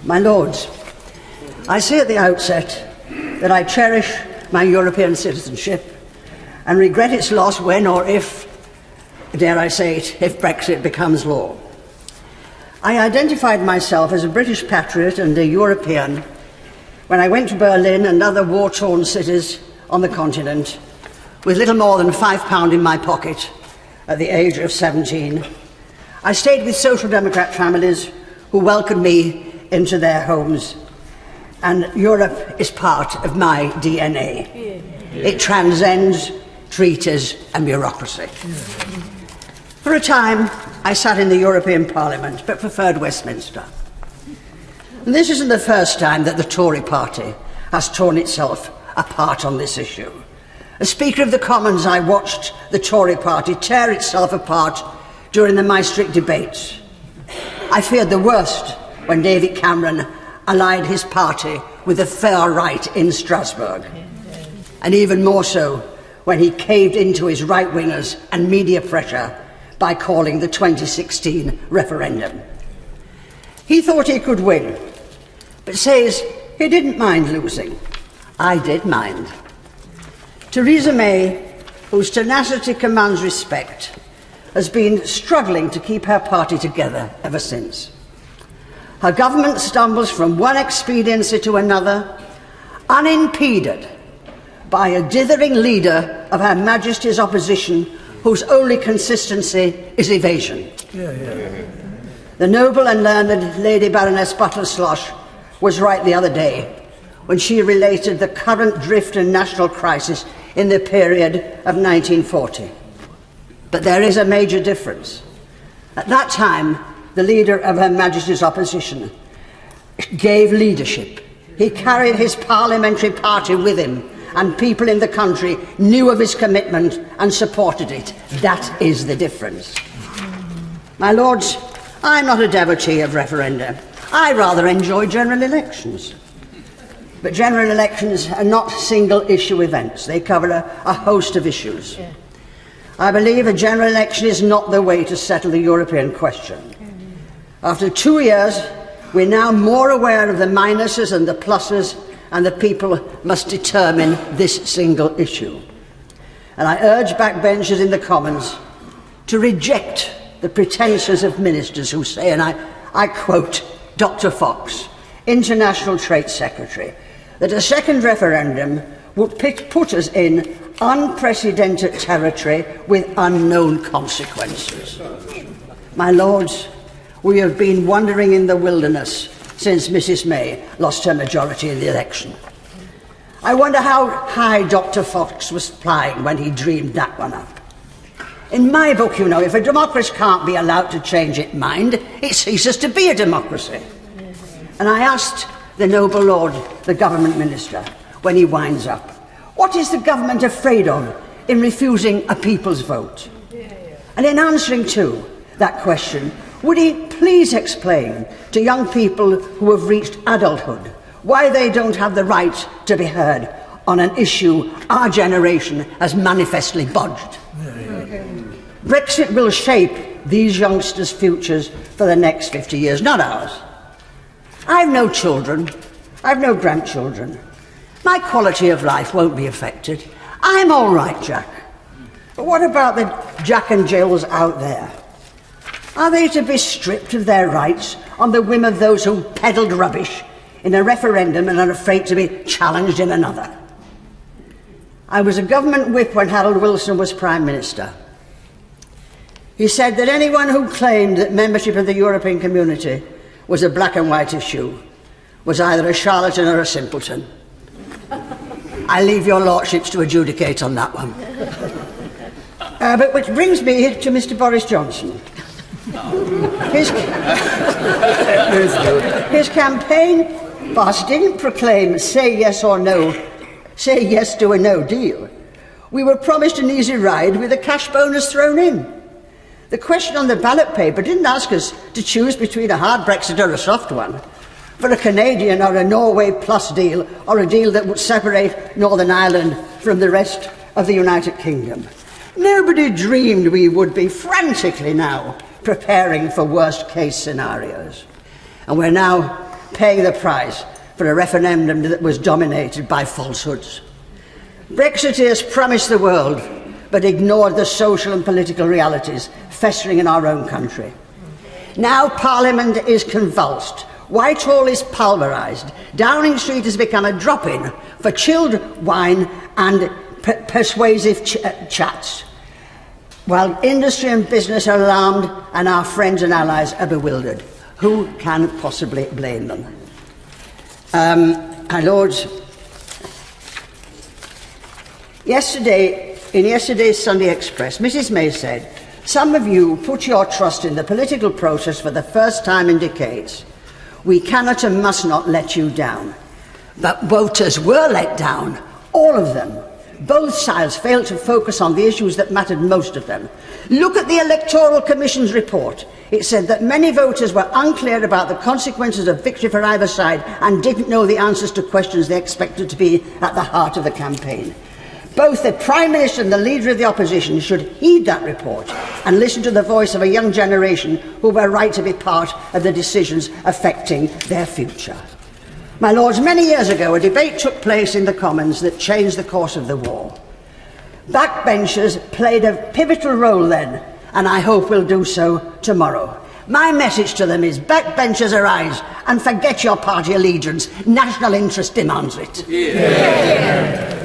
My Lords, I say at the outset that I cherish my European citizenship and regret its loss when or if, dare I say it, if Brexit becomes law. I identified myself as a British patriot and a European when I went to Berlin and other war-torn cities on the continent with little more than £5 in my pocket at the age of 17. I stayed with Social Democrat families who welcomed me into their homes, and Europe is part of my DNA. It transcends treaties and bureaucracy. For a time, I sat in the European Parliament, but preferred Westminster. And this isn't the first time that the Tory party has torn itself apart on this issue. As Speaker of the Commons, I watched the Tory party tear itself apart during the Maastricht debates. I feared the worst when David Cameron allied his party with the far right in Strasbourg, and even more so when he caved into his right-wingers and media pressure by calling the 2016 referendum. He thought he could win, but says he didn't mind losing. I did mind. Theresa May, whose tenacity commands respect, has been struggling to keep her party together ever since. Her government stumbles from one expediency to another, unimpeded by a dithering leader of Her Majesty's opposition whose only consistency is evasion. The noble and learned Lady Baroness Boothroyd was right the other day when she related the current drift and national crisis in the period of 1940. But there is a major difference. At that time, the leader of Her Majesty's opposition gave leadership. He carried his parliamentary party with him, and people in the country knew of his commitment and supported it. That is the difference. My Lords, I'm not a devotee of referenda. I rather enjoy general elections. But general elections are not single-issue events. They cover a host of issues. I believe a general election is not the way to settle the European question. After 2 years, we're now more aware of the minuses and the pluses, and the people must determine this single issue. And I urge backbenchers in the Commons to reject the pretences of ministers who say, and I quote Dr. Fox, International Trade Secretary, that a second referendum would put us in unprecedented territory with unknown consequences. My Lords, we have been wandering in the wilderness since Mrs. May lost her majority in the election. I wonder how high Dr. Fox was flying when he dreamed that one up. In my book, you know, if a democracy can't be allowed to change its mind, it ceases to be a democracy. And I asked the noble Lord, the government minister, when he winds up, what is the government afraid of in refusing a people's vote? And in answering to that question, would he please explain to young people who have reached adulthood why they don't have the right to be heard on an issue our generation has manifestly bodged? Brexit will shape these youngsters' futures for the next 50 years, not ours. I've no children, I've no grandchildren. My quality of life won't be affected. I'm all right, Jack. But what about the Jack and Jills out there? Are they to be stripped of their rights on the whim of those who peddled rubbish in a referendum and are afraid to be challenged in another? I was a government whip when Harold Wilson was Prime Minister. He said that anyone who claimed that membership of the European Community was a black and white issue was either a charlatan or a simpleton. I leave your lordships to adjudicate on that one. But which brings me to Mr. Boris Johnson. His campaign boss didn't proclaim say yes or no, say yes to a no deal. We were promised an easy ride with a cash bonus thrown in. The question on the ballot paper didn't ask us to choose between a hard Brexit or a soft one, for a Canadian or a Norway plus deal, or a deal that would separate Northern Ireland from the rest of the United Kingdom. Nobody dreamed we would be frantically now preparing for worst-case scenarios. And we're now paying the price for a referendum that was dominated by falsehoods. Brexiteers promised the world, but ignored the social and political realities festering in our own country. Now Parliament is convulsed. Whitehall is pulverised. Downing Street has become a drop-in for chilled wine and persuasive chats, while industry and business are alarmed and our friends and allies are bewildered. Who can possibly blame them? My Lords, in yesterday's Sunday Express, Mrs May said, "Some of you put your trust in the political process for the first time in decades. We cannot and must not let you down." But voters were let down, all of them. Both sides failed to focus on the issues that mattered most to them. Look at the Electoral Commission's report. It said that many voters were unclear about the consequences of victory for either side and didn't know the answers to questions they expected to be at the heart of the campaign. Both the Prime Minister and the Leader of the Opposition should heed that report and listen to the voice of a young generation who were right to be part of the decisions affecting their future. My Lords, many years ago a debate took place in the Commons that changed the course of the war. Backbenchers played a pivotal role then, and I hope will do so tomorrow. My message to them is, backbenchers, arise and forget your party allegiance. National interest demands it. Yeah.